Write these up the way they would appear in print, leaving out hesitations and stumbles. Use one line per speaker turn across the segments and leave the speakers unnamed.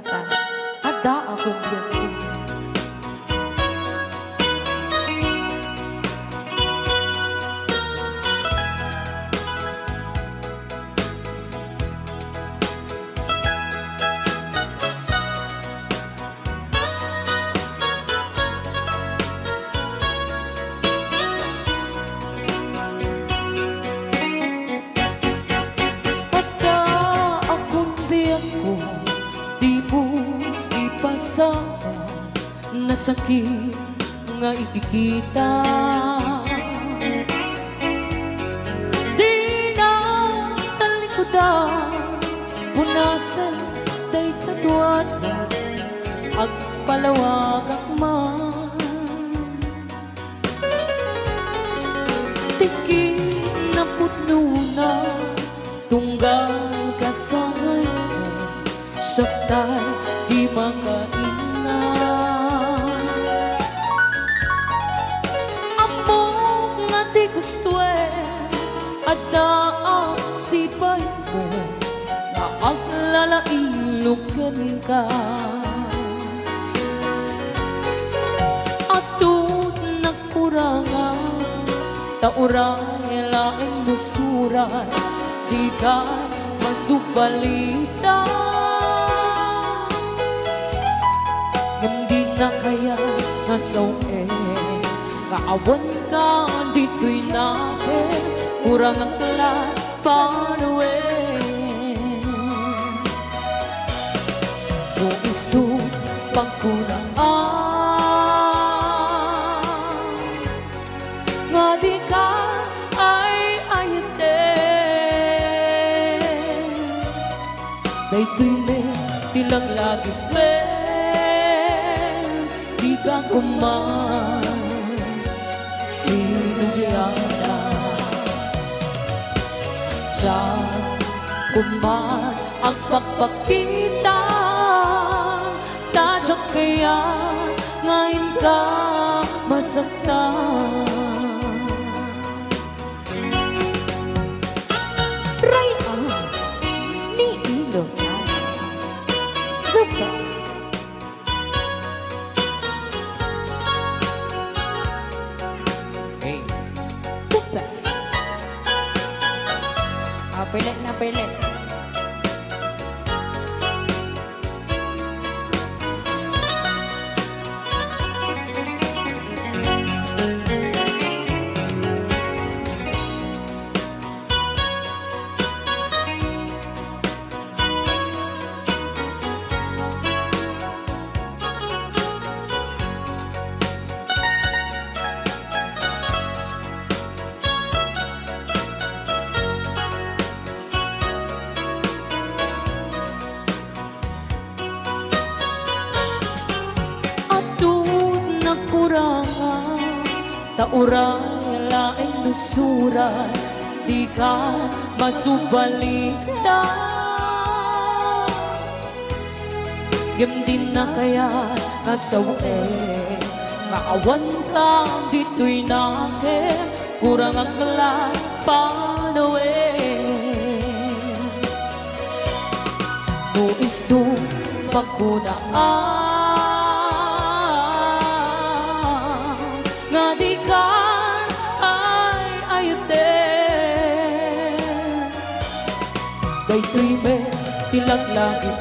kata. Ada akong diyan.
Nasakit nga ikikita, di na talikudan, punasan day tatuan ag palawag akman. Tiki na putno na tunggal kasangay ko, saktay di makainan. Gusto at naang sipay mo na ang lalailugan ka. At doon nagkurangan, tauray laing musuray, di ka masubalita. Hindi na kaya nasaw kaawan ka dito'y nakin, kurang ang kalat panawin. Kung isupang kunaan, nga di ka ay ayatin. Dito'y may tilang lagi di ka kuman. Sinugiyana Diyan kuman ang pagpakita, tadyak kaya ngayon ka masaktan. Raya ni Ilong the best.
Pilit na pilit.
Tauray laing nusuray, di ka masubalita. Gimdin na kaya nasawe, maawan ka dito'y nakin, kurang ang kalat panawin. Muisong pagkunaan, dito'y may tilang langit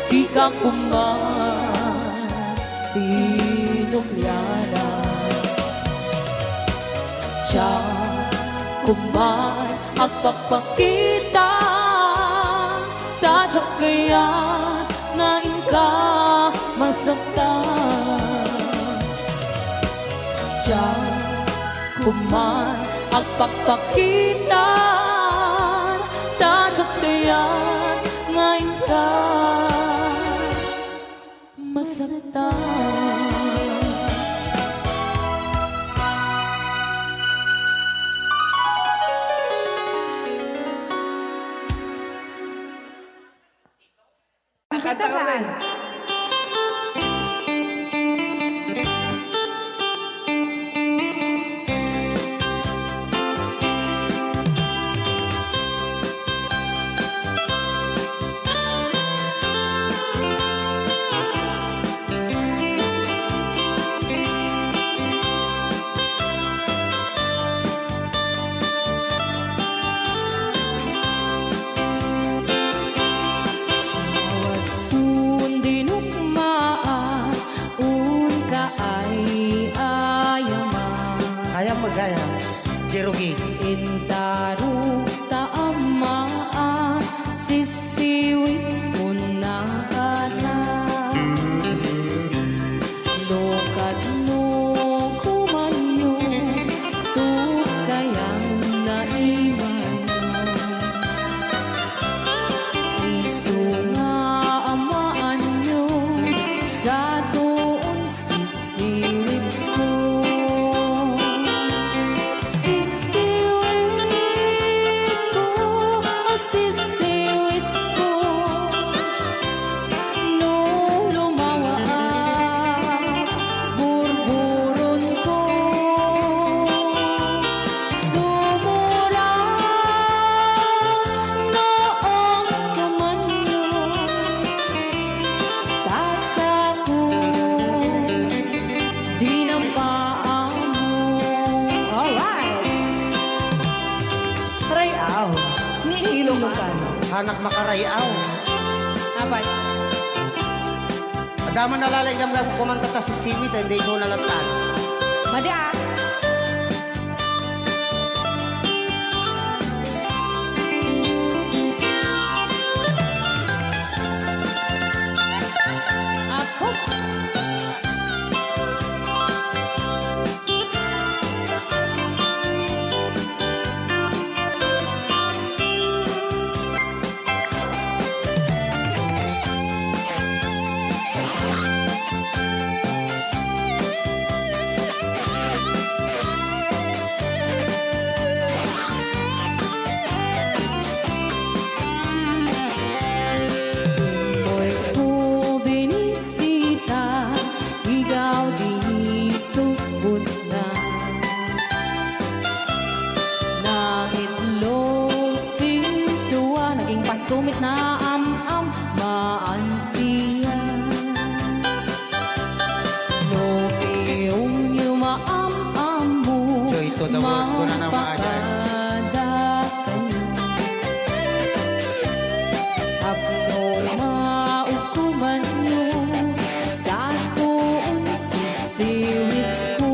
di ka kuman. Sinugiyana Diyan kuman ang pagpakita, tadyak kaya ngayon ka masaktan. Diyan kuman ang pagpakita, kaya ngayon ka masaktan.
Kita saan?
hanak makarayaw.
Apay.
Adaman nalalay gamgam kumanta ta si Simi, ta hindi ko nalantan.
Madi ah.
Ako mo'y bubinisita, ikaw di sugod na. Nang itlog sintuwa, naging pastumit na am-am, maansiya. No iyong yumaam-am mo,
So, ito the word ko na naman agad.
Apno maukuman mo sa tuong sisiwit ko.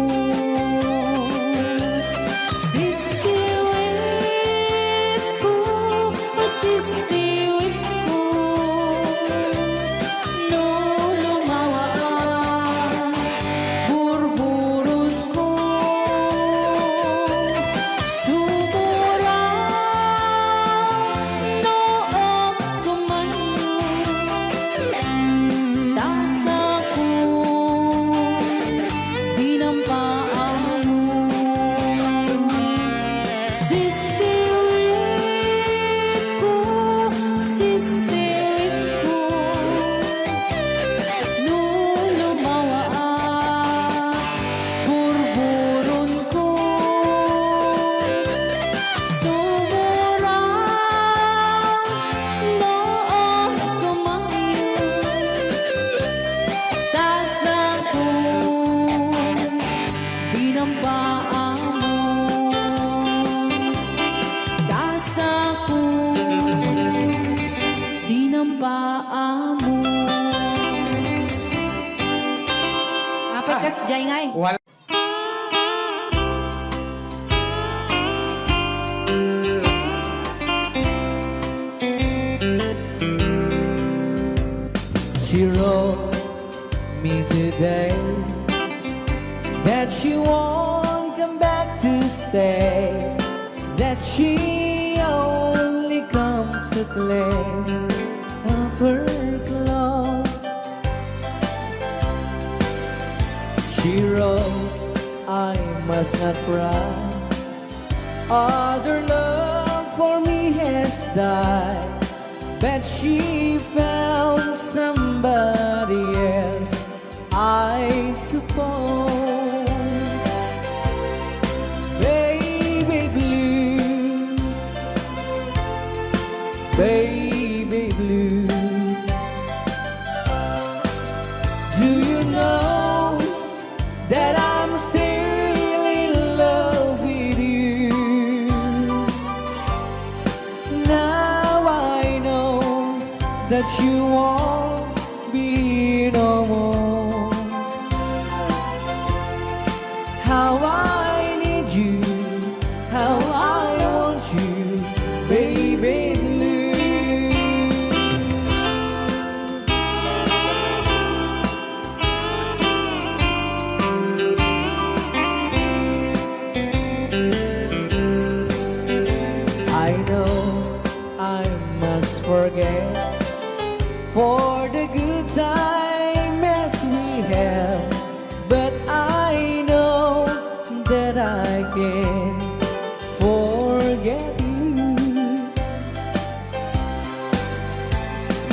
Sisiwit ko, sisiwit ko. No lumawa ang burburot ko. Sumura noong tumanyo, tasa ko dinampaan mo. Sisiwit ko, sisiwit ko. Nung lumawa ang burburon ko, sumura noong tumayo, tasa ko dinampaan mo. Tasa ko dinampaan mo.
Apay kas jay ngay.
Wala.
She wrote me today that she won't come back to stay, that she only comes to claim of her clothes. She wrote, I must not cry, other love for me has died, that she found somebody else, I suppose. Baby blue, baby blue, do you know that I'm still in love with you? Now I know that you won't be no more. How I need you, how I want you, baby blue. I know I must forget for the good time as we have, but I know that I can forget you.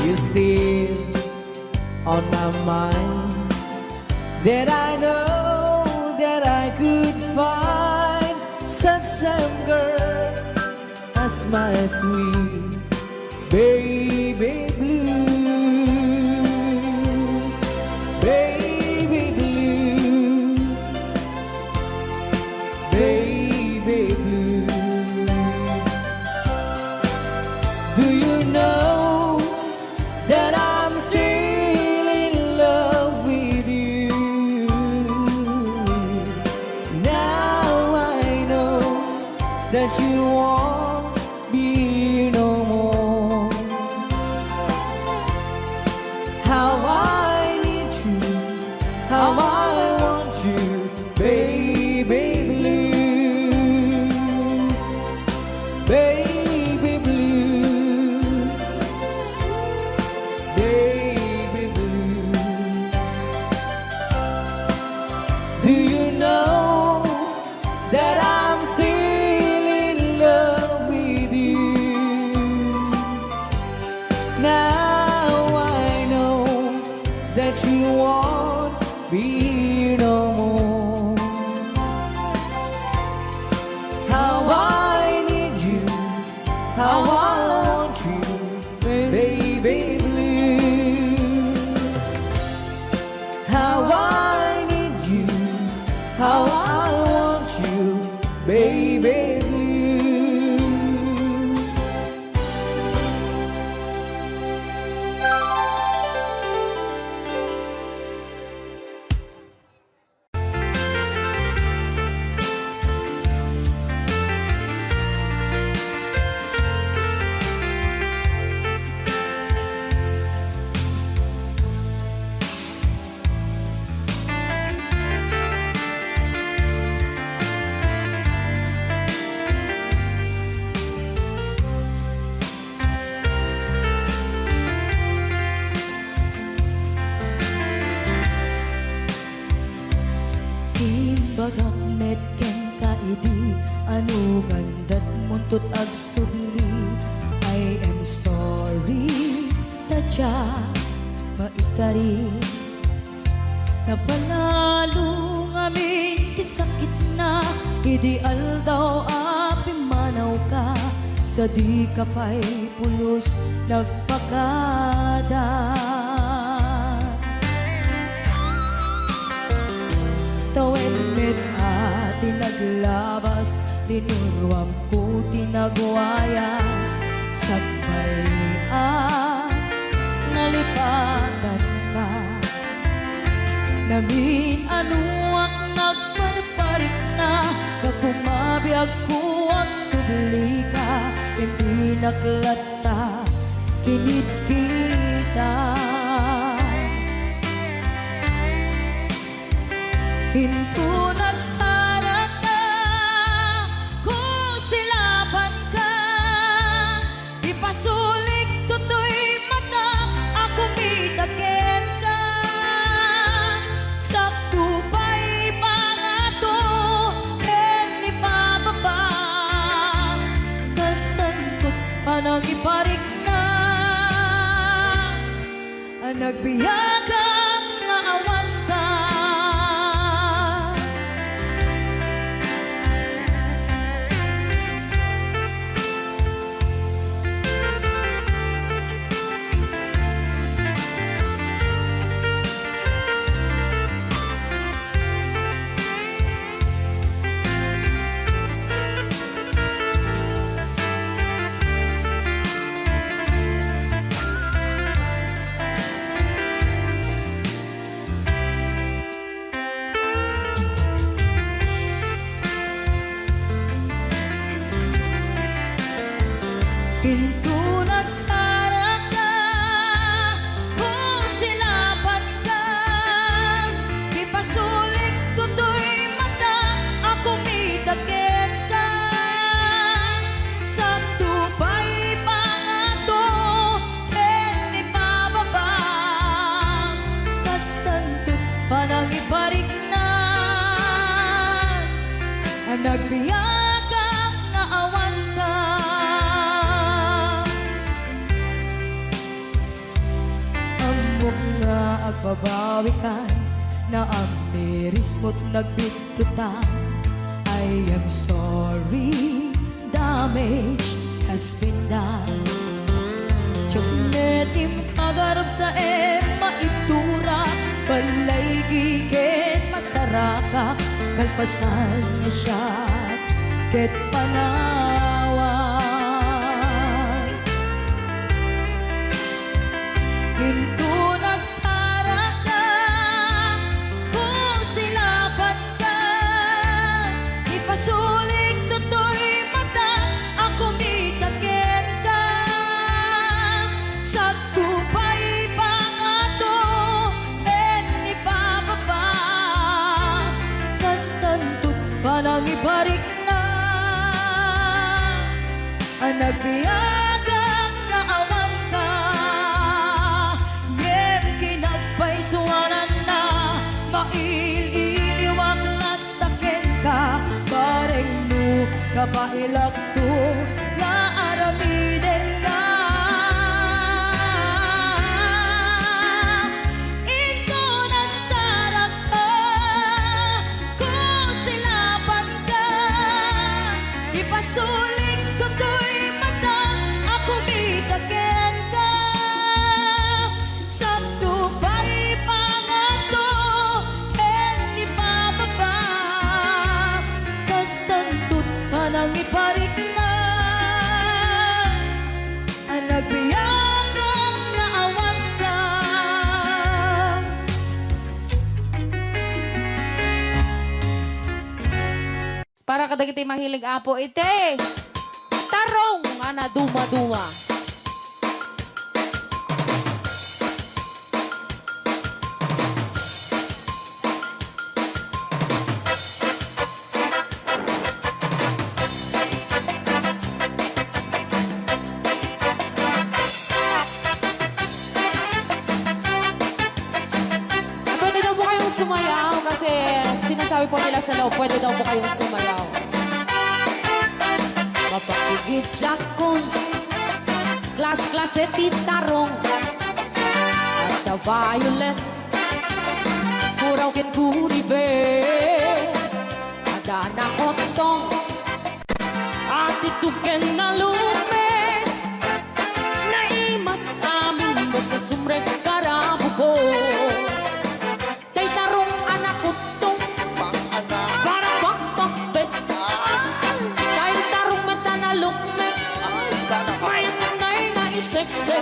You still on my mind, that I know that I could find such some girl as my sweet baby blue. Baby blue, baby blue. Do you know baby blue. Do you know that I'm still in love with you? Now I know that you won't be here no more. How I need you, how I want you, baby blue. How I need you, how I want you, baby blue.
Timbagak met ken kaidi anu gandat muntut ag subli. I am sorry tadya maikari napanalo ngamin ti sakit na ideal daw api manaw ka sa di ka pa'y pulos nagpakada. Tawen met ati naglabas, tinuruam ko tinagwayas. Sagbayan, nalipatan ka. Namin anuak nagparparik na, kakumabiyag ko ang subli ka. Hindi naklata, kinit kita. Hinto nagsara ka, kung silaban ka, ipasulik tutoy mata, ako mitaken ka. Sakto pa'y pangato, ken ni pababa, kastantot panang iparik na, ang nagbiyagang nga awan ka. Pinto nagsara ka, kung silaban ka, ipasulik tutoy mata, ako mitaken ka. Sakto pa'y pangato, ken ni pababa, kastantot panang iparik na, ang nagbiyagang nga awan ka. Nga agbabawi ka na ang miris mo't nagbitutan. I am sorry, damage has been done. Tiyoknetim agarap sa maitura, balay gigit masaraka, kalpasan niya siya ket panawan. Hinto nagsara ka, kung silaban ka, ipasulik tutoy mata, ako mitaken ka. Sakto pa'y pangato, ken ni pababa, kastantot panang ibarik na, ang nagbiyagang nga awan ka. Suwanan na maililiwag latakin ka bareng mo kapailak to nga aramiden ka. Ito nagsarap ka kung silapan ka ipasuling tutoy mata ako mitaken ka sa tupay pangato ken ni bababa kastantut manang iparik na ang nagbiyagang naawag ka.
Para kadagiti mahilig apo ite. Tarong ana duma-duma. Pwede daw po kayong sumayaw kasi sinasabi po nila sa loob, pwede daw po kayong sumayaw. Mapakigit jakon, klas-klase titarong, at the violet, muraw ken kuribe, ada na kotong, at ituken na lume, naimas amin basta sumre karabo ko. Kay tarong anak kutong, para bakbakbet, kay tarong meta na lukmet, may nanay nga iseksek.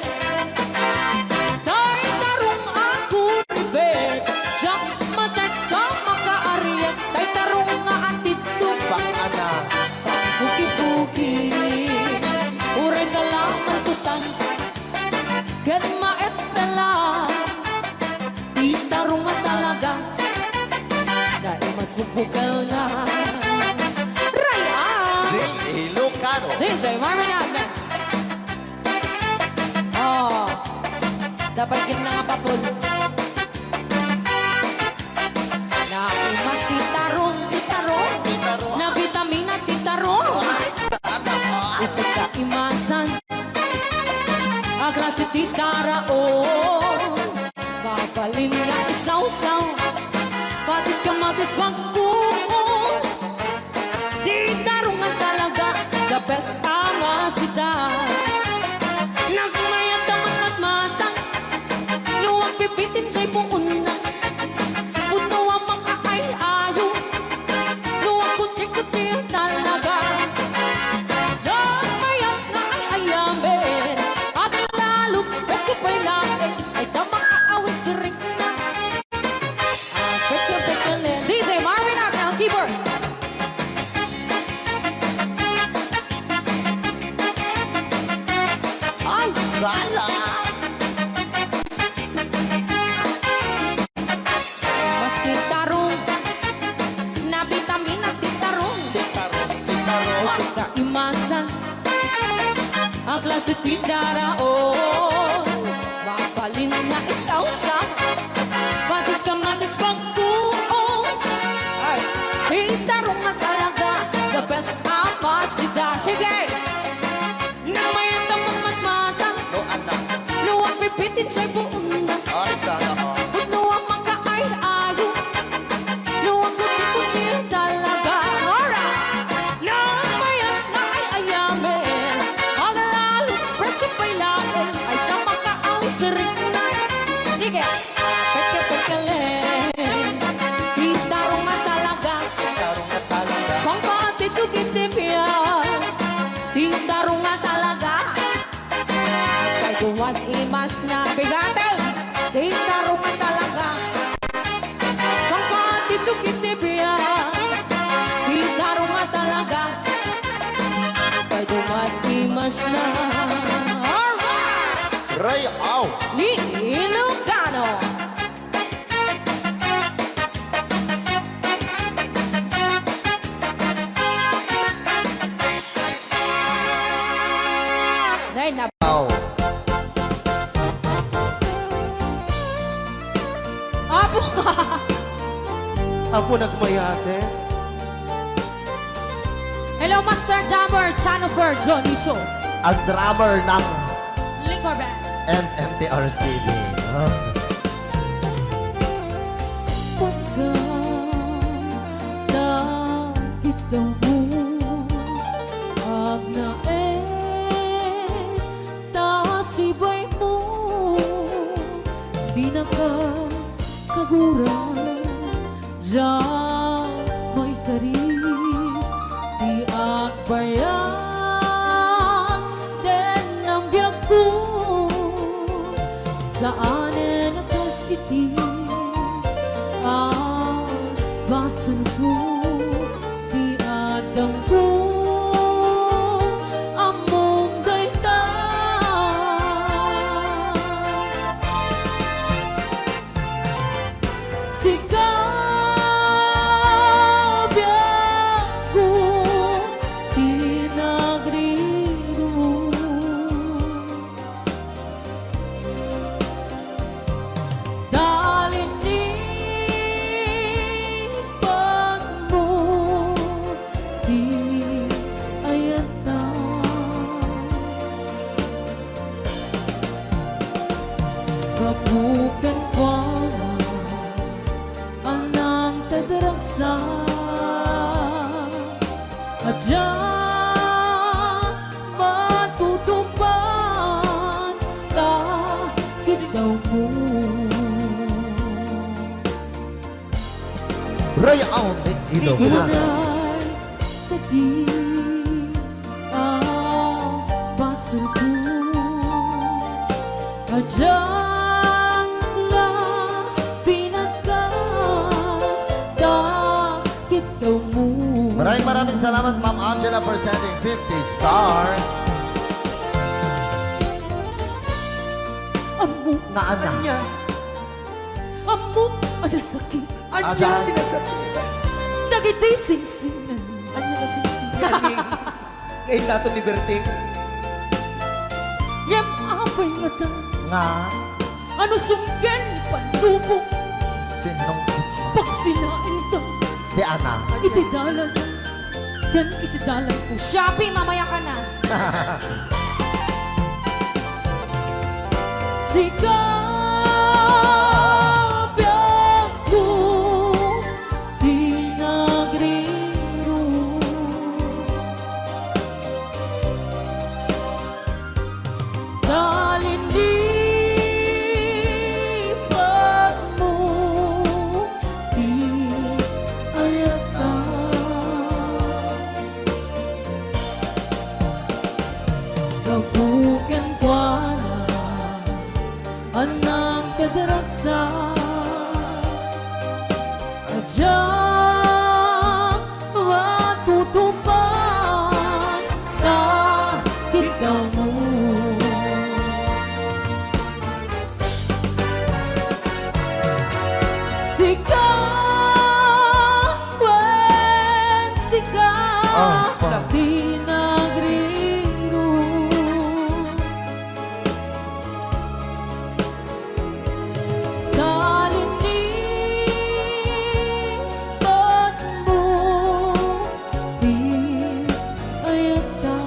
Kay tarong ako ribet, jak matek ka makaariet, kay tarong nga atitong, buki-buki, uray ka lang mantutan, ken maet pela, di tarong nga talaga, dahil mas bukal na. Raya!
Ilocano.
DJ Marvin Agnes. Oh, dapat yun na nga papul. Na mas titarong, na vitamina titarong. Isa ka imasan, ang klase titara o. Papalin nga isaw-saw, patis kamatis pagkuong. Titarong nga talaga, the best ang asidad. Nagmayat ang matmatang, luwag pipitin siya'y puuna. Puno ang makakay-ayo, luwag kuti-kuti ang talaga. Nagmayat na ay ayamin, at lalo't bes ko pa'y lain, ay damang aawis rin na. Pekya-pekya-len. DJ Marvin Agnes, ang keyboard.
Ay, sala!
Mas titarong, na vitamina titarong. Kasi kaimasan, ang klase titaraon. Mapalin na isaw-sa, patis kamatis pagkuong. Ay, titarong na talaga, the best apasida. Sige! Nang may tamang matmatang, luwag pipitin siya'y buong na. Puno ang makaay-ayo, luwag kuti-kuti talaga. Alright! Nang mayat na ay ayamin, ang lalo presko pa'y lain, ay tamakaawis rin na. Sige! Peke-pekelen, titarong nga talaga, pangpatitugin-tibiyan, titarong nga talaga. Kay duwan imas na bigatin, titarong nga talaga. Pangpatitugin-tibiyan, titarong nga talaga. Kay duwan imas na. Alright!
Ray, aw!
Ni Ilocano. Nay na
Aw! Apo nagmayate.
Hello, Master Jammer, Chanofer, Johnny Show.
Ang drummer ng
Liquor Band.
MMTRCB.
Pagkadakit daw mo agnae tasibay mo binakagura diyan may tari di agbayan den ang biyak ko saanin akas iti basan ko di adang ko among dayta sikabyak ko tinagriro dalin ni pagmo di ayata kapukan ko anang tadaragsa at diyan matutupan takit daw mo
Ray out ni Ilocano.
Ilan tadi ang basol ko Adyang la pinagkadakit daw mo
Maraming salamat, Ma'am Angela, for sending 50 stars.
Amo,
Na anak.
amo, ada sakit
Ajan.
Nagitay singsingan
Ano na sisiyan ni? Ngayon nato ni Berting.
Ngem apay nga ta
Nga.
Ano sunggan ni pandubok
Sinong
Pag sinain ta
di anak.
Itidalan Yan itidalan ko
Shopee, mamaya ka na.
Sikabyak ko tinagriro dalin di pagmo di ayata kabukan kwa anang kadaraksa adyang matutupan takit daw mo sikawen sikaw tinagriro dalin ni pagmo di ayata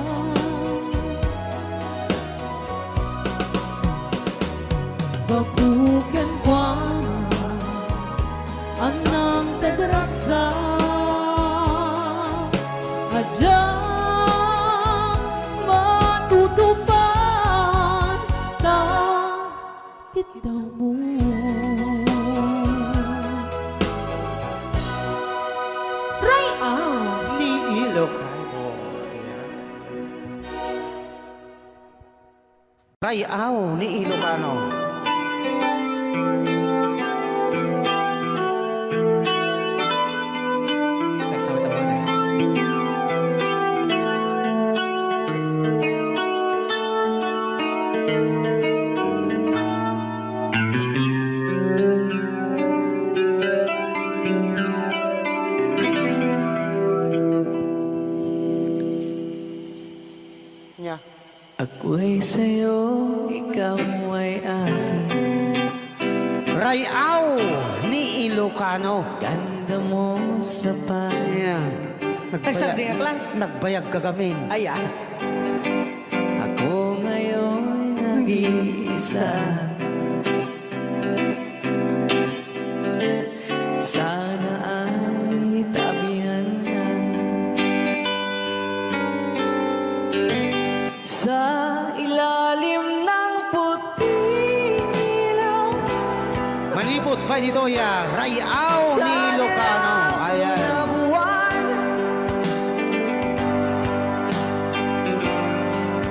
babukan kwa anang tadarasa adyang matutupan takit daw mo Ray
Ni Ilocano. Rayaw ni Ilocano. Sasabi tayo natin. Nya.
Ako'y sa'yo, ikaw ay akin.
Rayaw ni Ilocano.
Ganda mo sa
Ayan.
Nagsaldiyak lang.
Nagbayag ka gamin.
Ay, ako ngayon nag-iisa. Sana ay tabihan na sa ilalim ng puting ilaw.
Manipot pa dito ya. Rayaw ni Ilocano. Ayan.
Na buwan,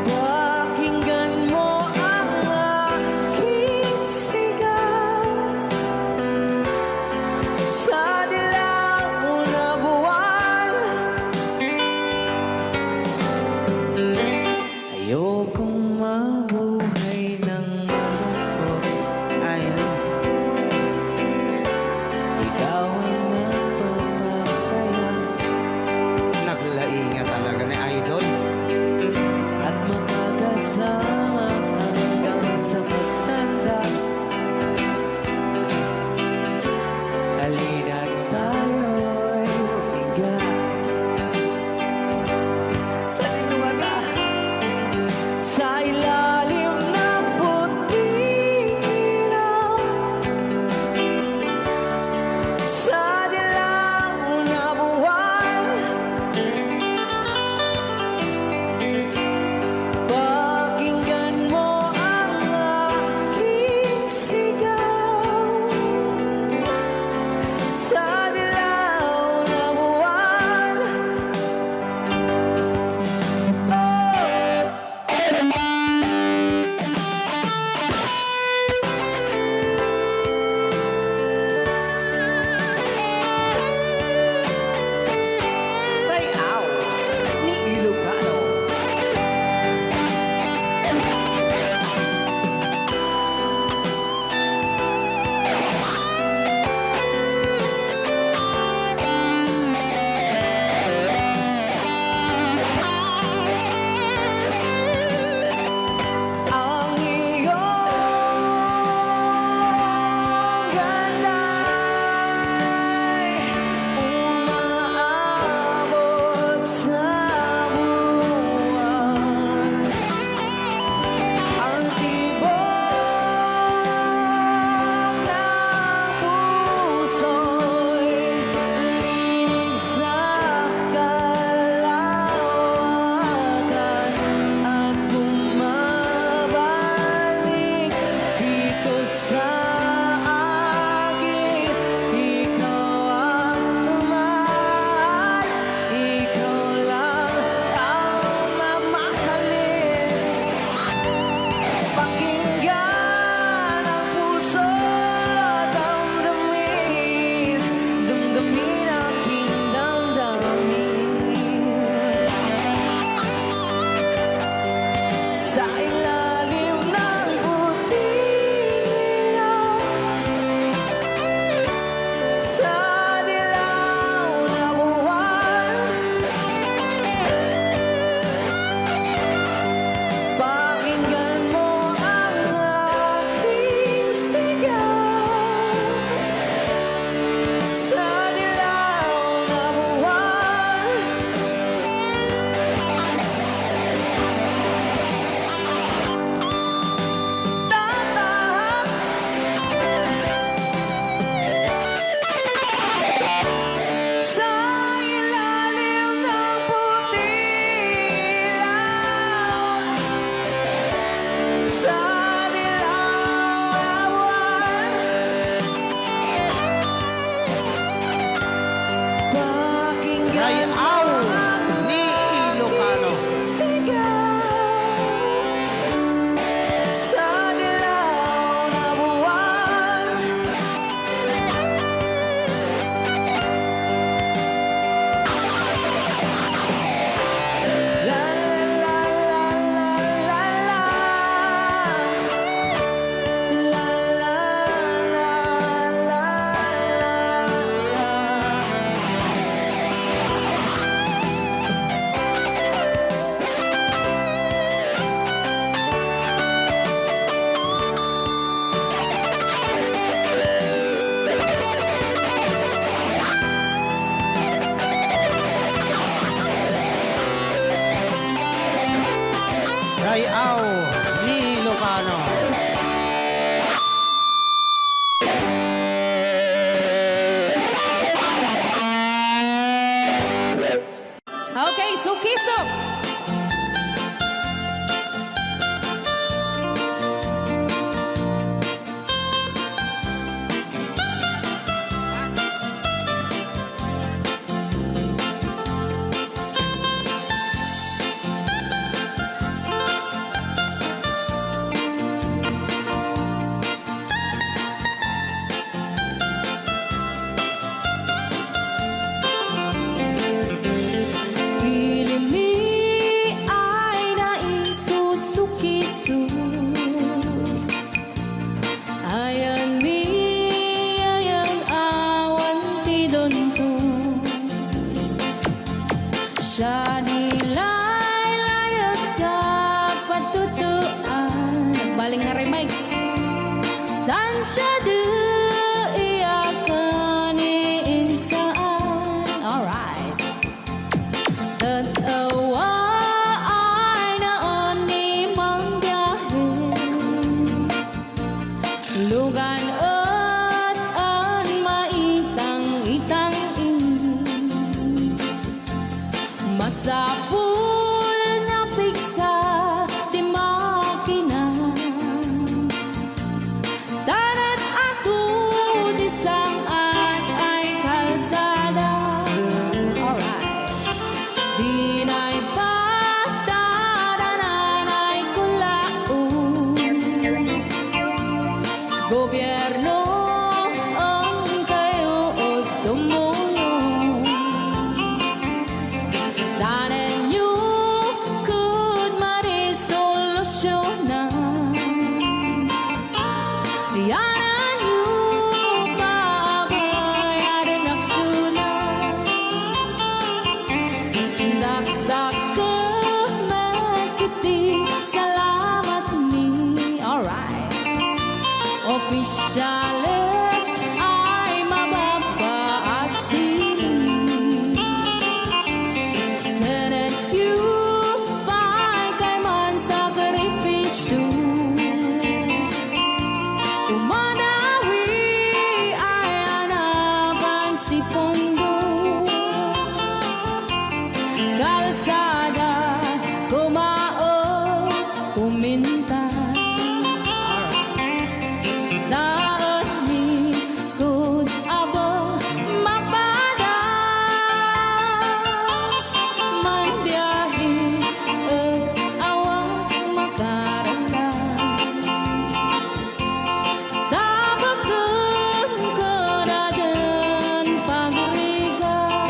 pakinggan mo ang aking sigaw. Sa dilaw na buwan, ayokong mabuhay ng malungkot.
Ayan.
Ikaw ang nagpapasaya.
Tansya de iyakan insaan. Alright. Tatawa ay naon ni mang biyahe. Lugan at an maitang-itang masapul na piksa di makina. Darat ato di saan ay kalsada. Alright. Di na'y patadanan ay kulaon. Gobyerno ang kayo o tumulong. Danan nyo could marisolusyonan. Yanan nyo pabayaran aksyonan. Dakdak ka magkiti, salamat mi. Alright. Opisyales ay mababaasin. Senate you pa'y kay man sakripisyo. Umanawi ay anapan si Pondo. Kalsada, kumaon, kumintas. Daon ni kud abo mapadas. Man biyahe ug awak makaratan. Dabagan ko na din pagrigan.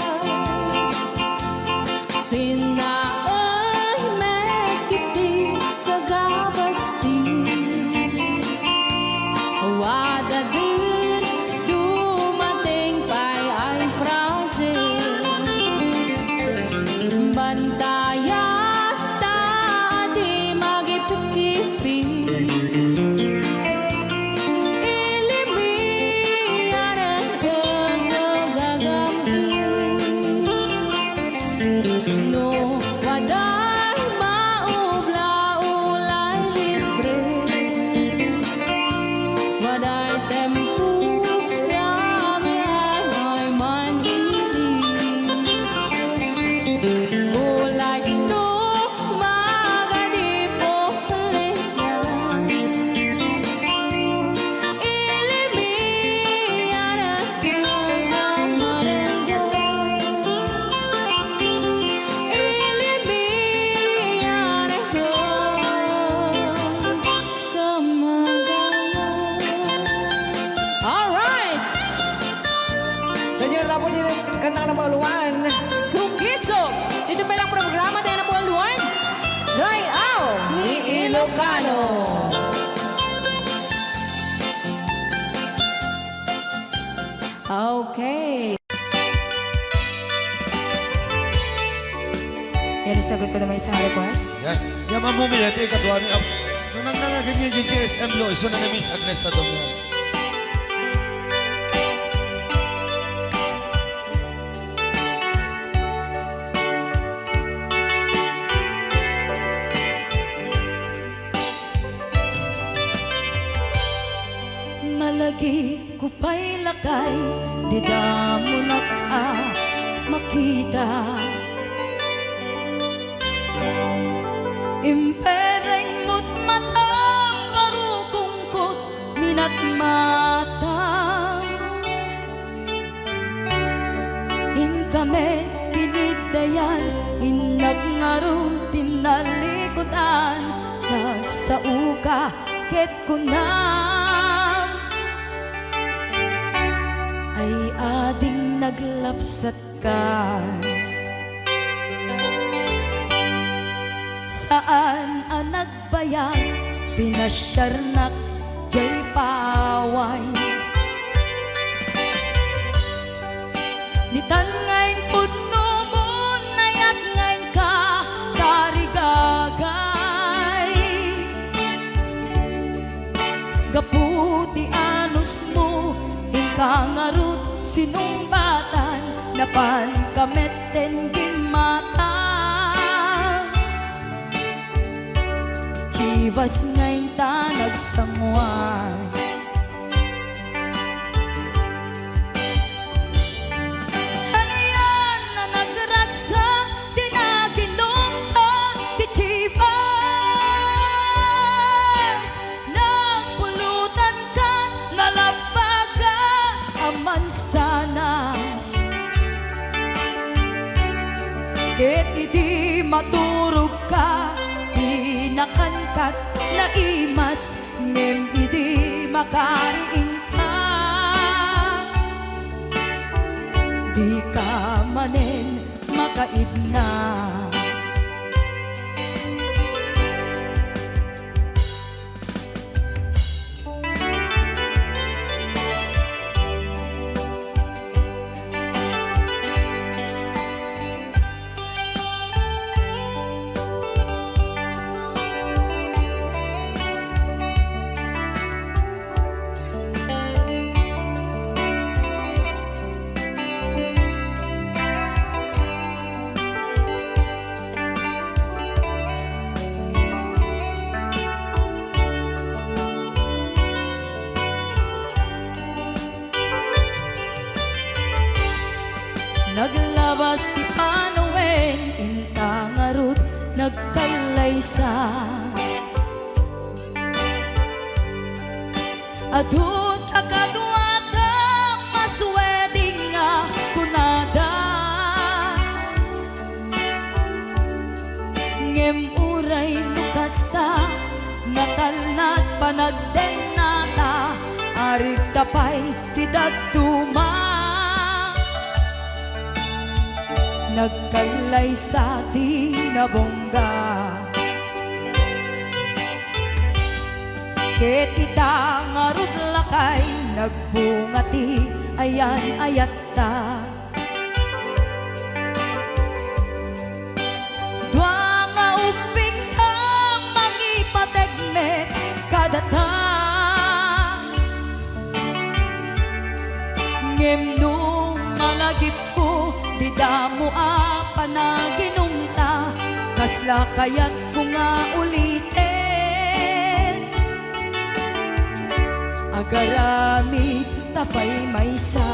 Sinaoy mekiti sa gabasin. Wada din dumating pa'y ay project. Bantayan ta di magipikipi. Ilimian ang gagamis. No, waday maubla-ulay libre. Waday tempo yang ay manili. Ulay no magadipo liyan. Ilimian ang kagamarenga. Ilimian ang kagamarenga. Alright!
Nandiyan na po din ang kanta ng mga luwan.
Sugisog! Dito pa lang programa tayo ng Buwan. Layaw ni Ilocano. Okay.
Yan, sagot ko naman isang request.
Yan. Yan ang mumilati, kadwa ni nung nanganagin yung GSM lo, iso na Miss Agnes sa doon yan.
Malagi ko pa'y lakay, di damo na makita. Impereng mo't mata, parukungkot, minat mata. Inkame, tinigdayan, inagnaro, tinalikodan. Nagsauka, ket ko na ay ading naglapsat ka. Saan ang nagbayag, pinasyarnak, jay paway. Nitan ngayon putno mo, nayat ngayon ka, tarigagay. Gapu ti anus mo, inkangarut sinumbatan, napan kameten gimata. Chivas ngayon ta nagsangwan, ano yan na nagragsak, tinaginom ka, ti Chivas. Nagpulutan ka, nalabaga, amansanas. Ket idi maturog ka, inakankat na imas, ngem idi makariing ka. Di ka manen makaidna. Naglabas ti Panoen, intangarut nagkalaysa. Adut akaduada masweding nga kunada. Ngem uray nukasta, natalnat panagdenata, arig tapay tidagduma. Nagkalay sa tinabongga, ket itangarud lakay, nagbungati ayan ayatta. Dua nga uping ka mangipategmet kadata, ngem nung malagip ko, di damo panaginumta, kasla kaya't ko nga ulitin. Agarami tapay maysa,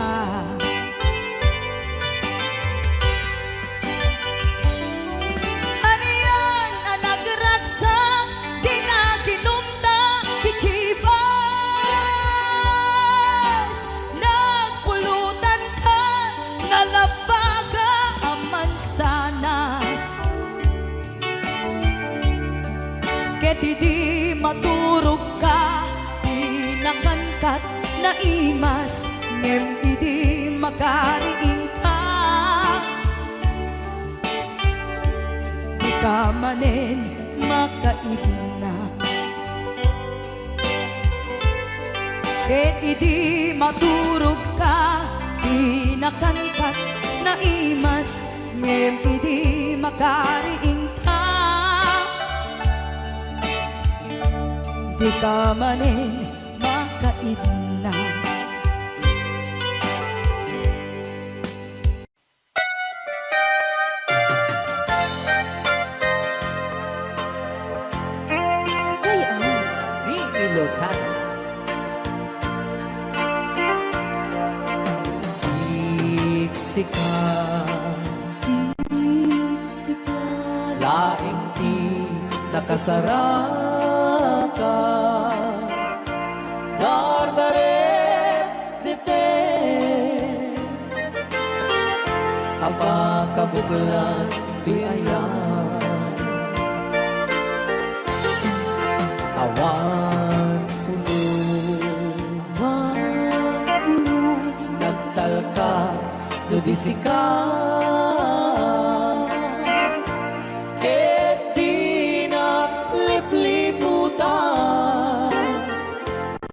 ano yan na nagragsak, di naginumta, di Chivas. Nagpulutan ka, nalabaga, amansanas. Ket idi maturog ka, inakankat na imas, ngem idi makariing ka. Di ka manen makaidna, ket idi maturog ka, inakankat na imas, ngem idi makariing ka. Di ka manen makaidna.
Di Ilocano. Siksika,
Siksika,
laing ti nakasaraka, dardaret dite, apakabuklan ti ayan. Awan pulos, nagtalka do disika, ket di naglipliputan,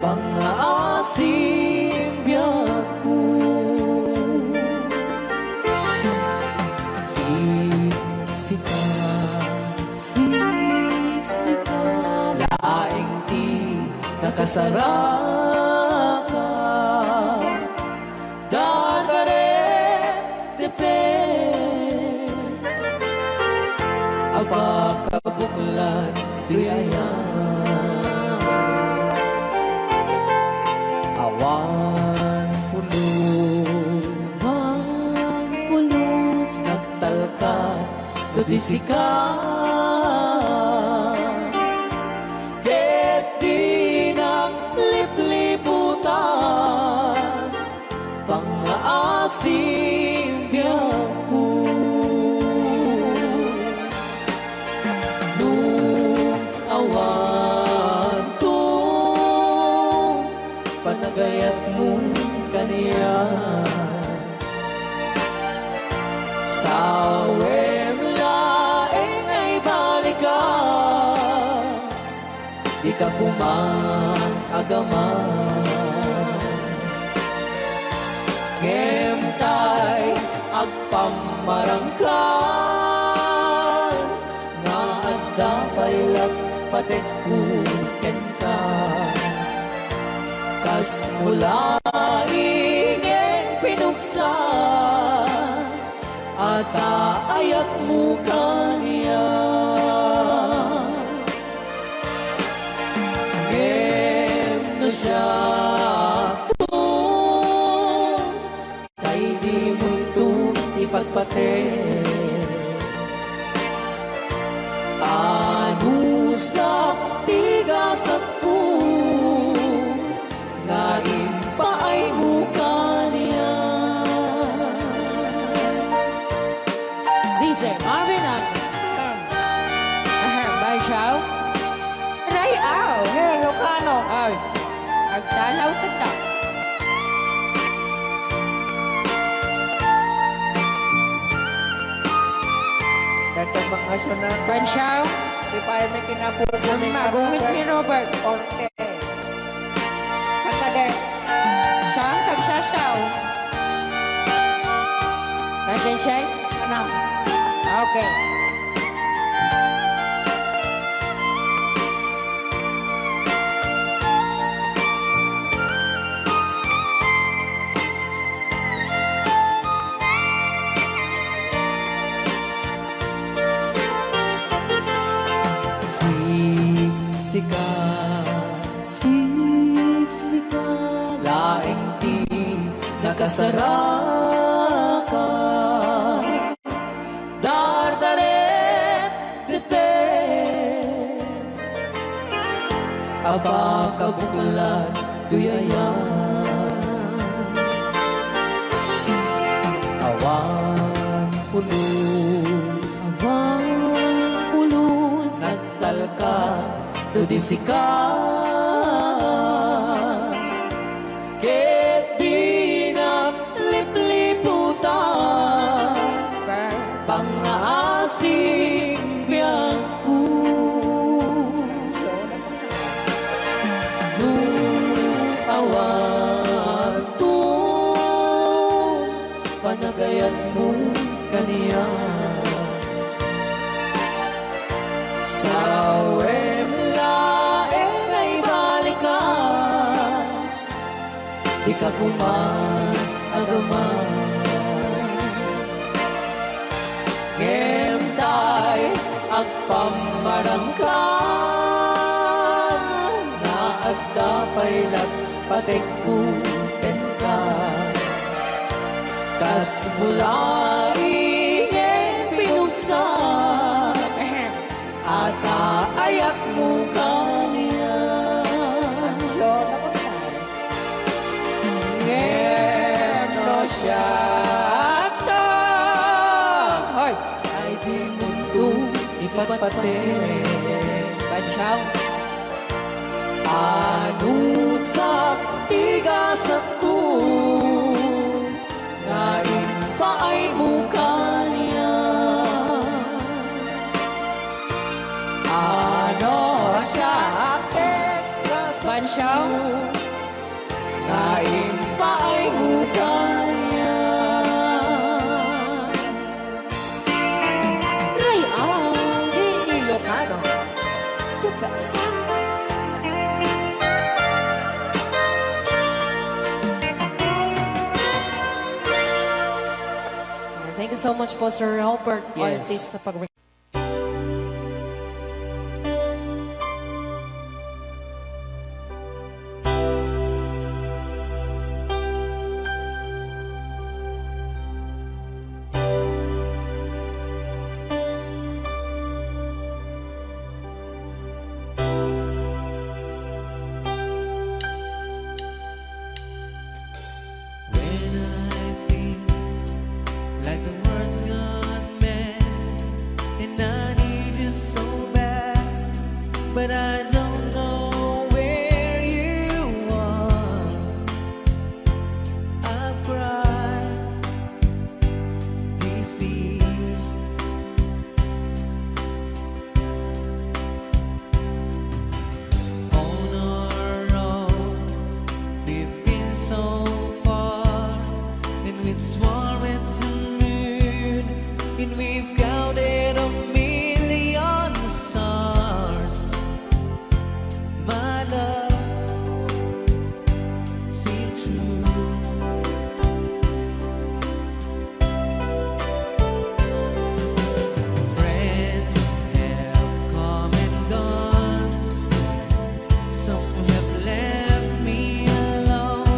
pangaasim biyak ko. Siksika,
siksika,
laing ti nakasaraka, Awan pulos nagtalka dudisika ket di naglipliputan pangaasim biyaku nung awan to panagayat mo kaniya sa laeng ay balikas di ka kumang agaman ngemtay agpamarangkan nga adda paylak patekuten ka kas mula ingeng pinuksa at aayat mo kaniya ngem na siya kay di mo ito ipagpate ano sa tigasat po nga impaay mo kaniya
DJ Marvin ang Bay Chow Ray Au
Ilocano
Ay Agtalaw tanda
Dato mga sunan
Ban Chow
di pa may kinapupo ni
Magungit ni Robert
Orte Sakade
Siyang tagsasaw Nasyan siya?
Ano?
Okay
Siksika
laing di nakasarakan dardaret dete aba kabukulan tuyayan awan pulos nagtalka dudisikan ket di naglipliputan pangaasim biyaku nung awan to panagayan mo kaniya sa laeng ay balikas di ka kumang agaman ngemtay agpamarangkan na agda paylag patekuten ka kas mula ingeng pinusan at aayat mo kaniya ngeno siya
Hoy
ay di mundo ipatpate
Ban Chow
ano sa tigasat ko nga impaay mo kaniya ano siya
Ban Chow
nga impaay mo kaniya
Ray Au
Ilocano
The best Thank you so much po Sir Robert
Yes.
Ortiz sa pag
so far, and we'd swore it's a moon, and we've counted a million stars. My love seems true. Friends have come and gone. Some have left me alone,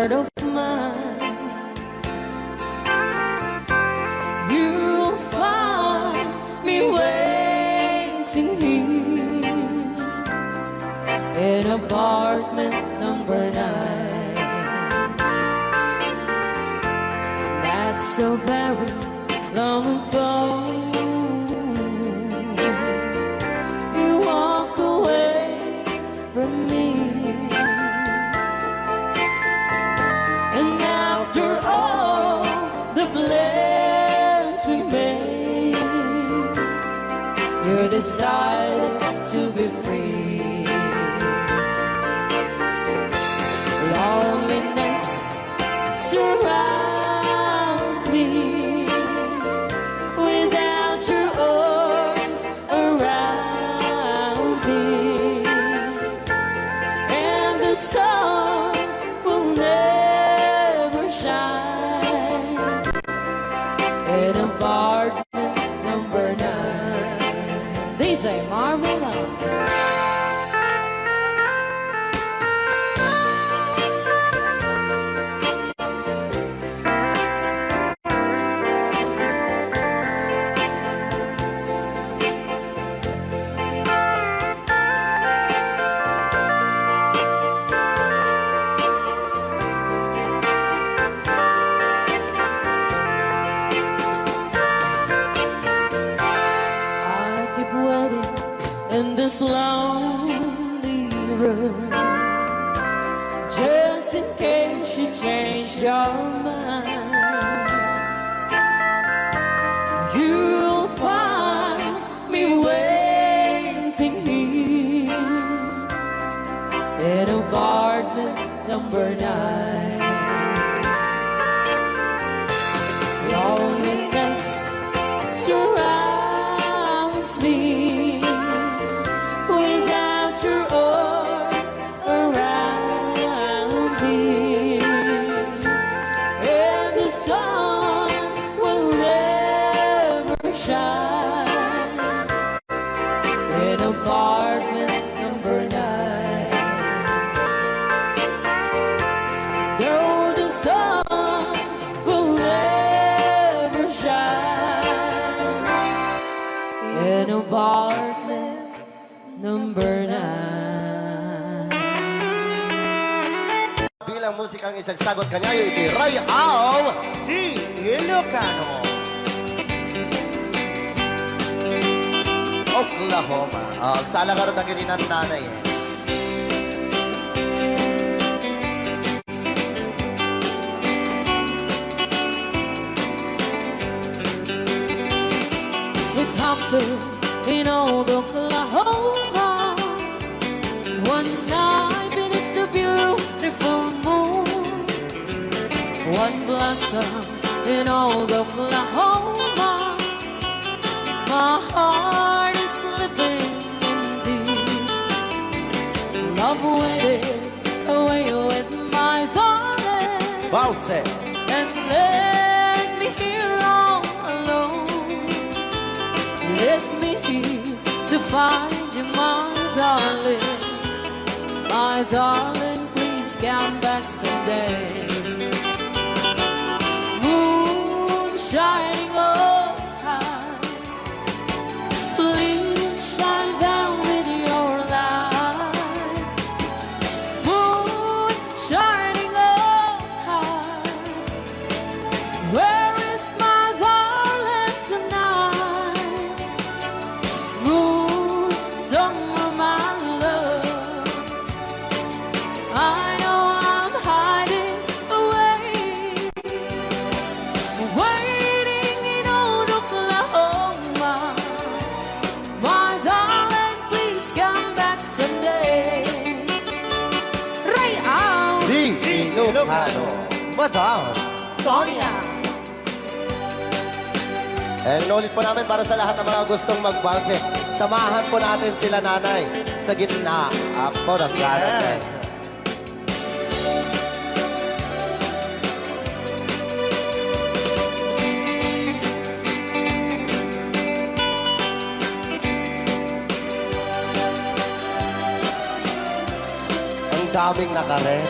heart of mine. You'll find me waiting here in apartment number 9. That's so very long ago. You walk away from me, and after all the plans we made, you decided to be free. Loneliness surrounds me without your arms around me, and the sun will never shine in apartment number 9. DJ Marvela. In this lonely room, just in case you change your mind, you'll find me waiting here in apartment number 9. Loneliness surrounds me without your arms around me, and the sun will never shine in apartment number 9. No, the sun will never shine in apartment number 9.
Bilang musikang isagsagot kanya, iti Ray Au ni Ilocano. Oklahoma. Sala ka rin na kininan nanay.
We camped in old Oklahoma one night beneath the beautiful moon. One blossom in old Oklahoma. My heart is living in thee. Love waited away with my darling,
Valse.
and left me here all alone. Left me here to find you, my darling. My darling, please come back someday. Moon shining oh high, please shine down with your light. Moon shining oh high, where is my darling tonight? Moon, summer, my love, I know I'm hiding away, waiting in old Oklahoma. My darling, please come back someday. Ray Au,
Di Ilocano. Madam
Sonia.
And ulit po namin para sa lahat ng mga gustong magbalse. Samahan po natin sila nanay sa gitna po ng garas. Ang daming nakaret.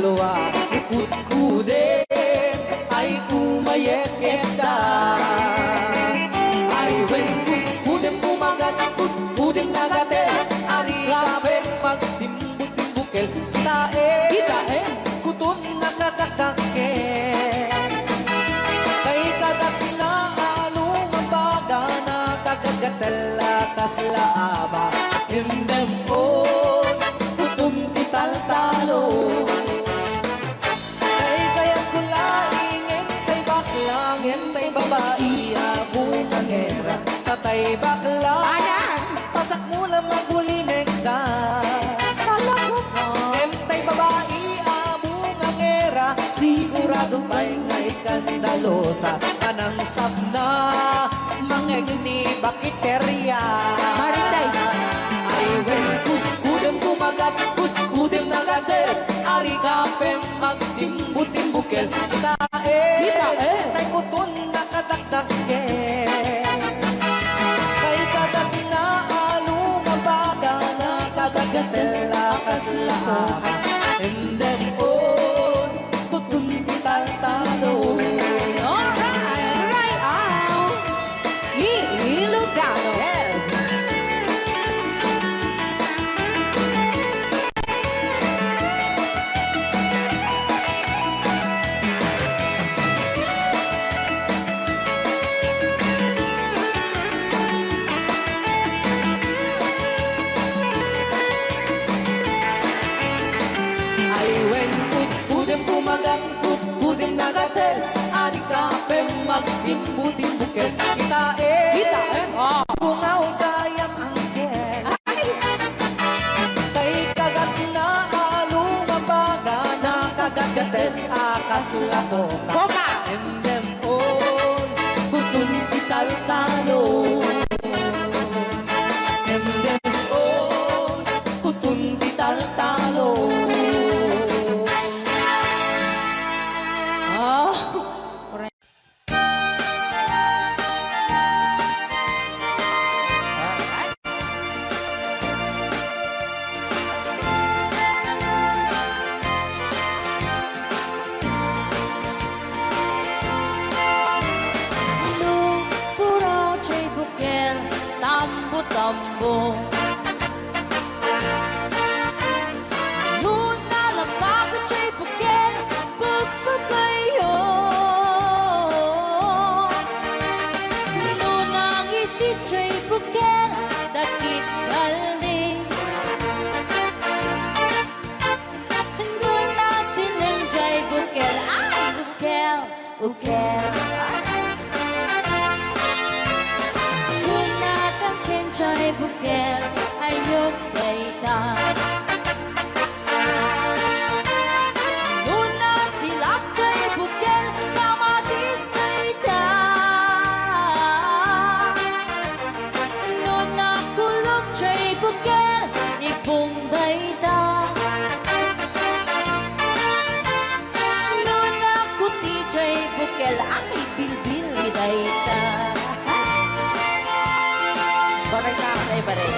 dalawa Kukudin ay kumayeketa Ay when kukudin kumagat Kukudin nagatel Ari kape magtimbut-timbukel Tae kutun nakakakake Kay kagat na along mabaga Nakakagatal kaslaaba Hindem on kutun ital-talo Kay kayang kulaingin Kay baklang Entay babae Abungang era Tatay bakla Pasak mula magulimekta Entay babae Abungang era Sigurado pa'y nga iskandalosa Anang sabna Mangeg ni bakiterya
Marites.
Ay when kudem kumagat Kudem nagadet Ari kapem magtimbut-timbukel Tae Tay kutun nakadakdake Kay kagat na alumabaga Nakadagatela kaslaha And then on Kutun ital-talo
Alright, right out. Ilugano.
Yes Ay when kudem kumagat kudem nagatel Ari kapem magtimbu-timbukel Kitae bungaw kayang angkel Kay kagat na alumabaga Nakagagatel akaslakoka
Boka.
And them on kutun ital-talo And them on kutun ital-talo
Oh. Puro chay bukel, tambo-tambo. Luna lapag chay bukel, pagpagayo. Nunang isi chay bukel, dakit kalning. Nuna silang chay bukel, ay bukel, bukel. Chay bukel ayok dayta Nuna silap chay bukel kamatis dayta Nuna kulog chay bukel ipong dayta Nuna kuti chay bukel ang ibilbil dayta Baray na ako baray.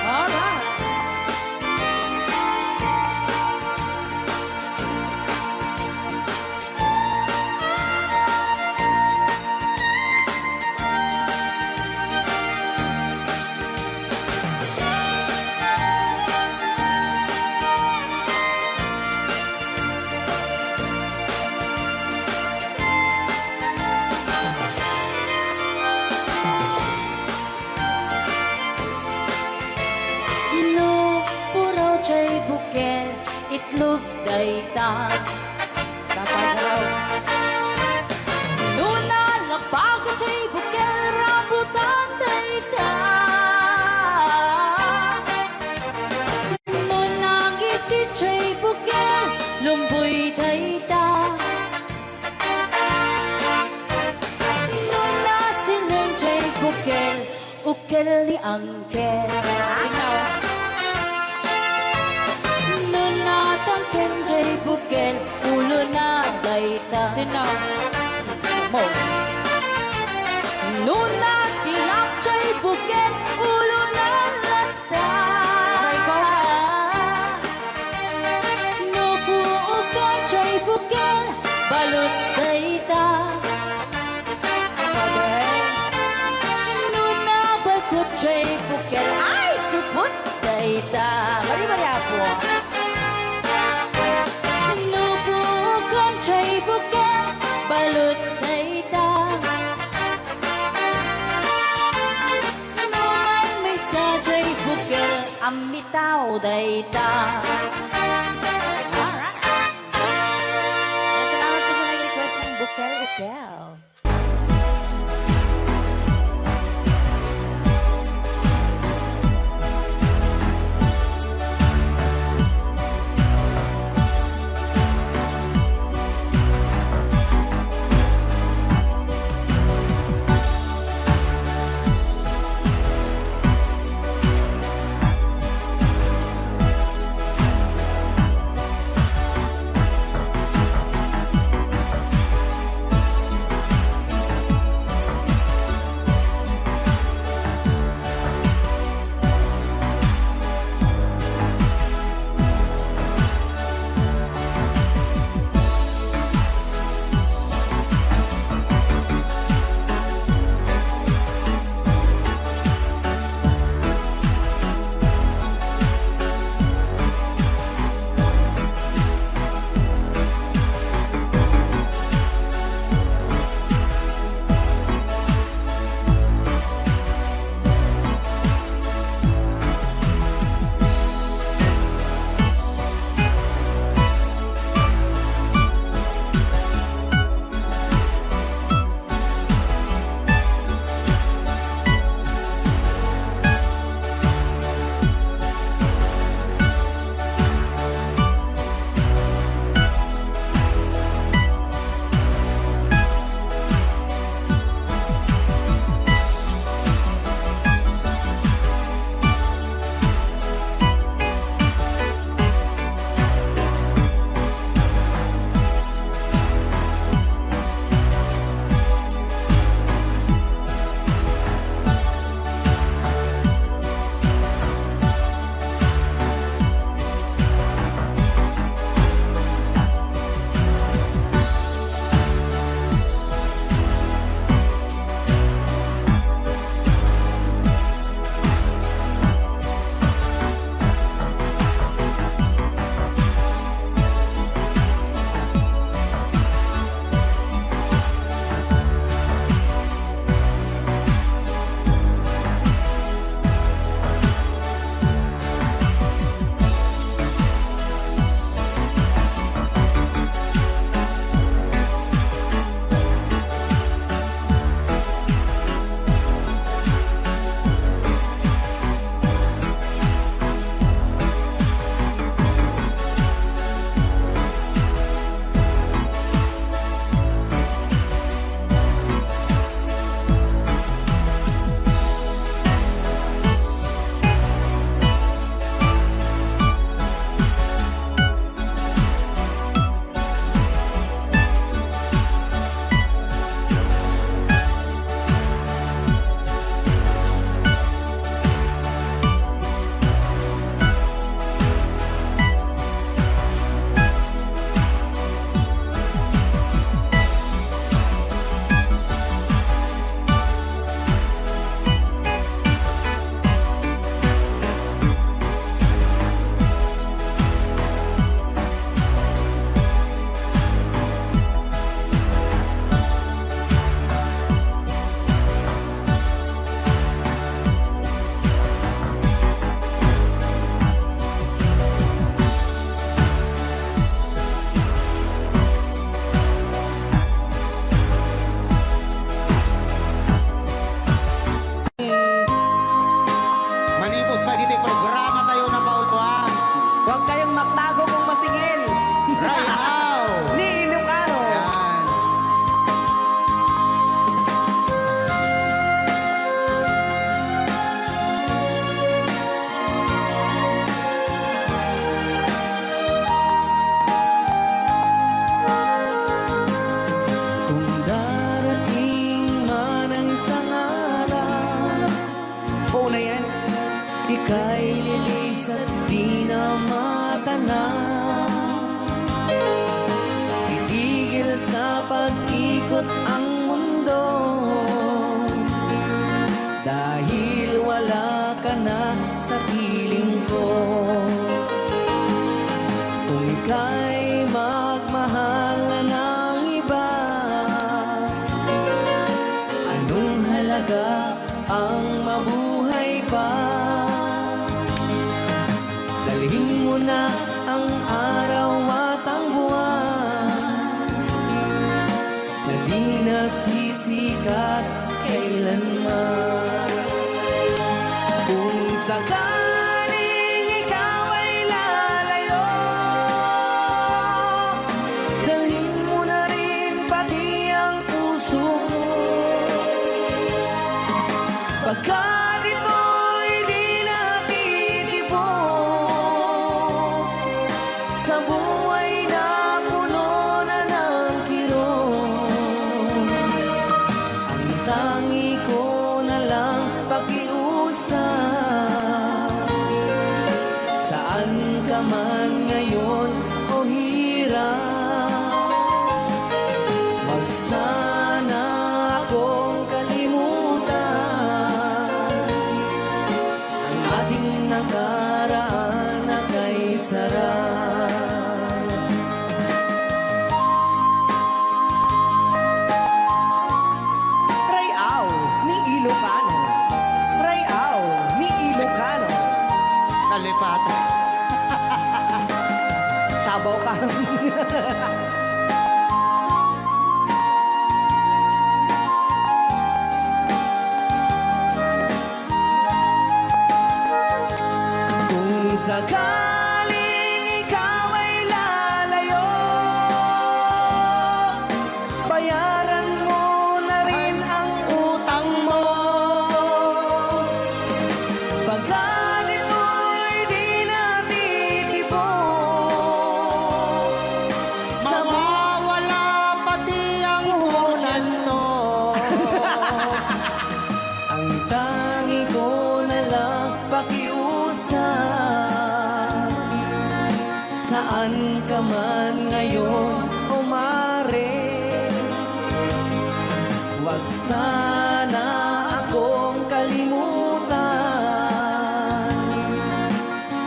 Alright. Bukel, itlog dayta Tapagaraw Nuna lapag chay bukel, rambutan dayta Nunang isi chay bukel, lumboy dayta Nuna silang chay bukel, ukel ni angkel Tangken jay bukel, ulo na dayta Sino? Mo Nuna silap jay bukel, ulo na lata Nukuha
dayta. Mari-mari po.
Lubukon chay buket balut dayta. Numay may sa chay buket amitaw dayta. Alright. Salamat po sa nag-request ng bukel-ukel.
pag-ikot ang mundo, dahil wala ka na sa piling ko. ang mabuhay pa. Dalhin mo na ang araw at ang buwan na di nasisikat kailanman. Kung sakaling ikaw ay lalayo, dalhin mo na rin pati ang puso mo. Pagkat ito'y di natitibok sa buhay na puno na ng kirot, ang tangi ko na lang pakiusap. Saan ka man ngayon o hirap, wag sana akong kalimutan ang ating nakaraan na kay sarap. Rayaw ni Ilocano, Rayaw ni Ilocano.
Nalipatan.
Sabaw ka. Kung sakaling ikaw ay lalayo, bayaran mo na rin ang utang mo. Pagkat ito'y di natitibok sa
Mawawala pati ang porsyento.
ang tangi ko na lang pakiusap. Saan ka man ngayon o mare, wag sana akong kalimutan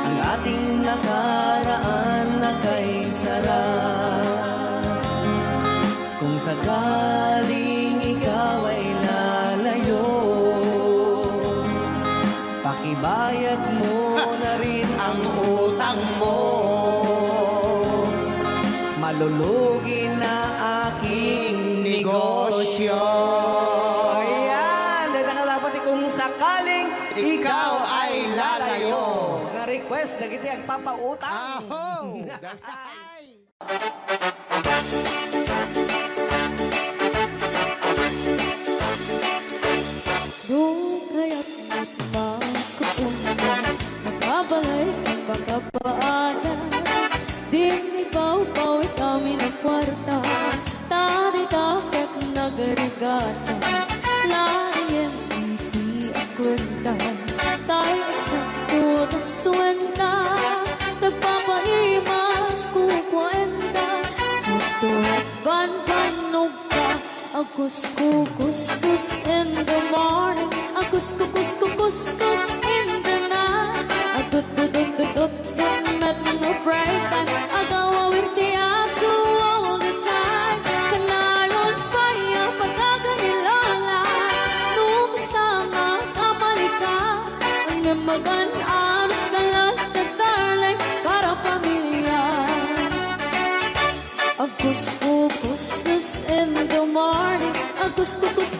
ang ating nakaraan na kay sarap. Kung sakaling ikaw ay lalayo, pakibayad mo na rin ang utang mo. Malulugi na aking negosyo. Ayan, dahil nga dapat kung sakaling ikaw ay lalayo. Na-request na kita ang papautang.
Aho!
Doon kaya't magkapunta, nakabalay ang pagkapaanan. Dinibaw-bawi kami ng kwarta, tari-takot nagarigata. Layan iti ang kwenta, tayo eksakto tas 20. Tagpapaimas kukwenta, sakto ban-banog ka. Akus-kukus in the morning, akus-kukus in the night. Agud-dud-dud-dud met no bright time, agawawirti aso all the time. Kanayon pa yung pagkaganilala, nung sama kapalita, ang magan-anos ka lang na darling, para pamilya. Akus-kukus in the morning, akus-kukus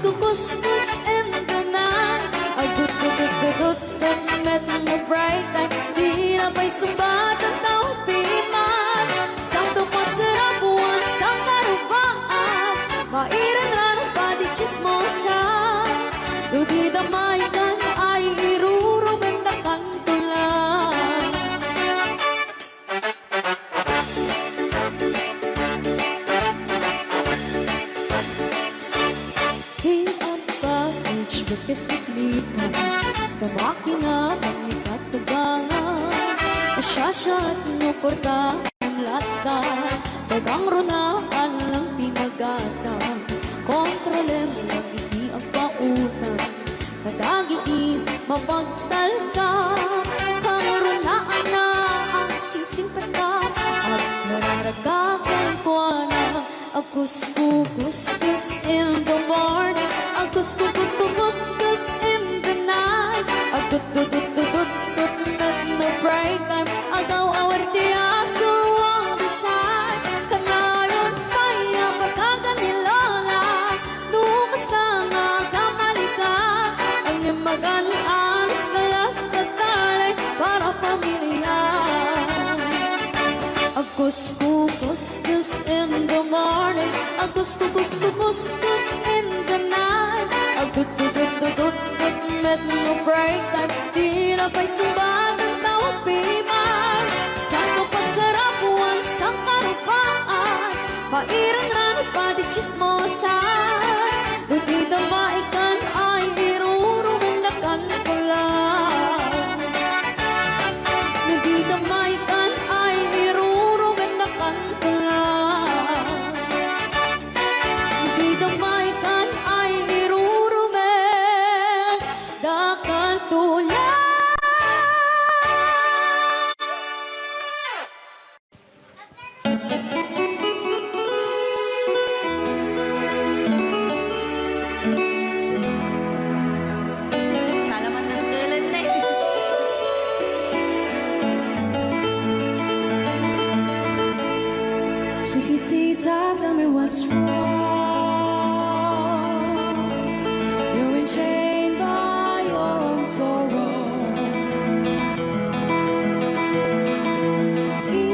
in the night. Agud-dud-dud met no bright time, di na pa'y sumbat ang taong piman. Sakto pa sarap buwan sa karubaan, mairan lang ang pati chismosa. Dugi damay ka na ay irurubing na kantulan. Hingad pa, each bakit iklipan, kamaki nga pangikatugangan. Asyasya at nuporta ang lata, tagang runaan lang tinagata. Kontrolem lang iti ang pautan, kadagiti mapagtal ka. Kamurunaan na ang sisingpata, at nararagakan ko na. Akus-kukus in the morning, akus-kukus in kuskus in the night. A good met no break time. Di na pa'y sumba ng tawag piman. Saan pasarap buwan sa karupaan. Pairang pa di chismosan. Di na maikan ay irurumundakan ko lang. Di na maikan ay irurumundakan ko lang. Di na maikan ay irurumundakan ko lang.
Salamat ng kailan na eh.
Chiquitita, tell me what's wrong. You're enchained by your own sorrow. In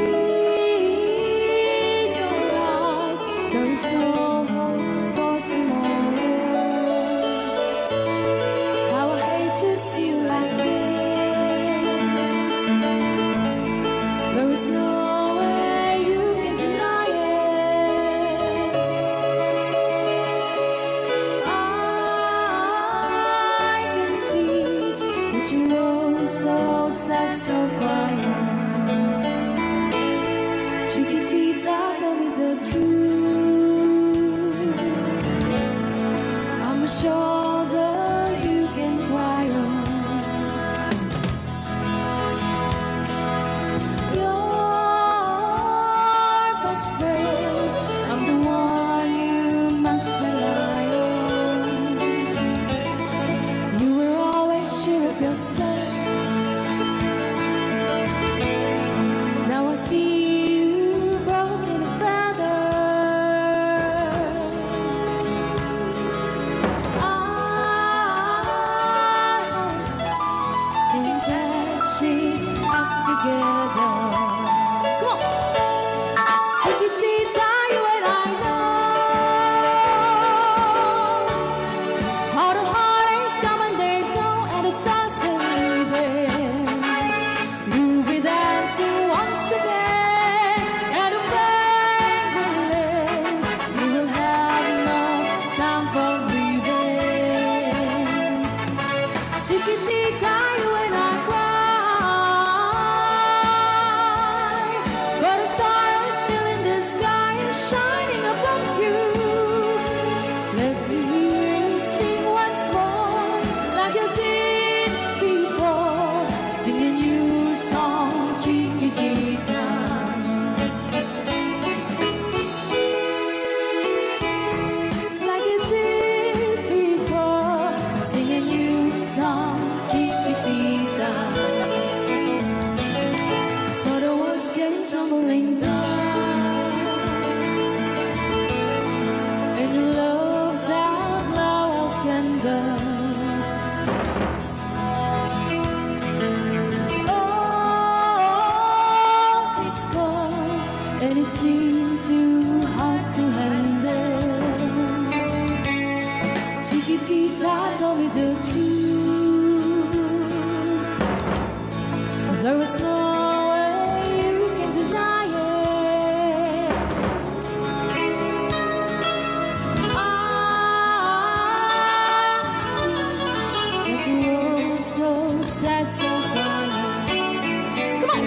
your eyes, there is no hope for tomorrow. How I hate to see you like this. There is no way you can deny it. I can see that you know so sad, so crying. Chiquitita, tell me the truth. I'm a shoulder you can cry on. Your best friend, I'm the one you must rely on. You were always sure of yourself. Now I see you broken a feather. I think that she up together. Come on, Chiquitita, you and I know how the heartaches come and they go, and the stars still leaving. You'll be dancing once again at a banquet. You will have no time for grieving. Chiquitita, you and I cry, but a star is still in the sky and shining above you. Let me hear you sing once more, like you did before, sing a new song, Chiquitita. Like you did before, sing a new song, Chiquitita. So the world's getting tumbling down, and your love's out now and done. Oh, it's gone, and it seemed too hard to handle. Chiquitita, tell me the truth. There is no way you can deny it. I see that you were so sad, so crying. Come on,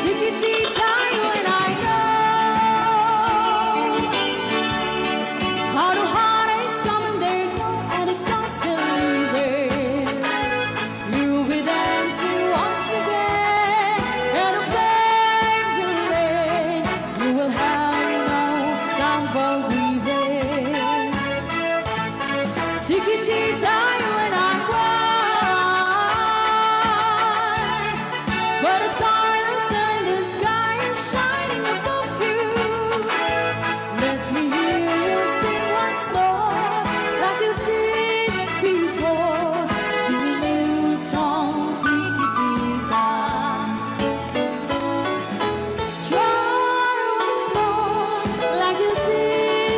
Chiquitita, you and I know how the heartaches come and they go, and it's constantly you'll be dancing once again at a banquet. You will have no time for grieving. Chiquitita, you and I cry, but a star is still in the sky and shining above you. Let me hear you sing once more, like you did before, sing a new song, Chiquitita. Try once more, like you did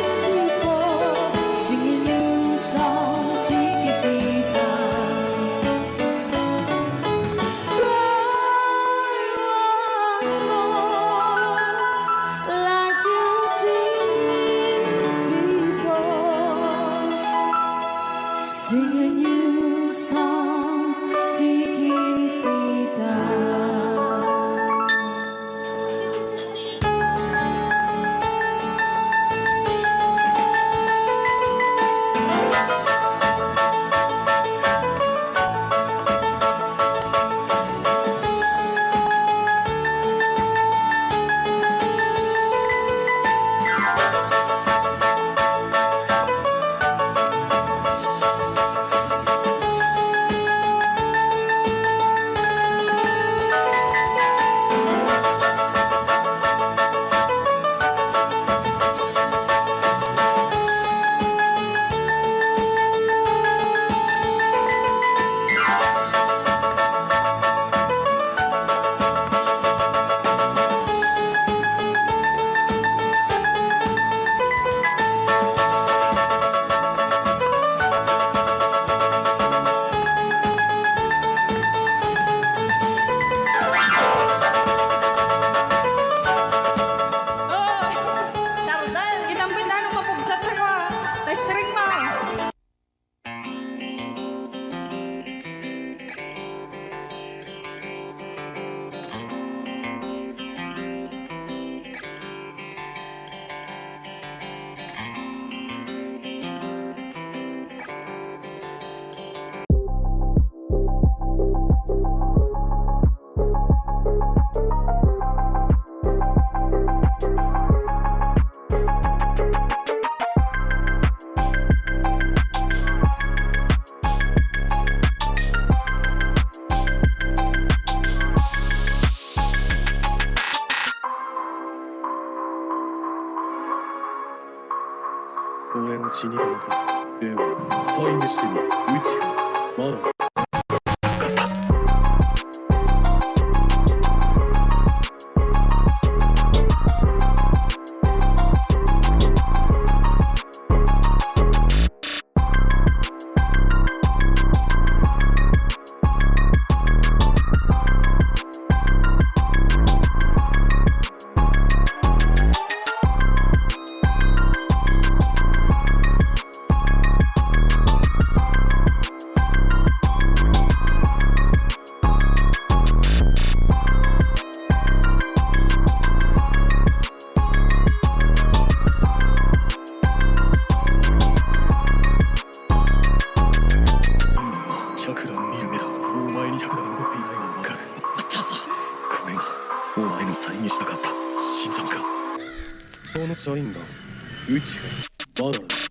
Sing a new song, chiquitita.
社員が宇宙まだ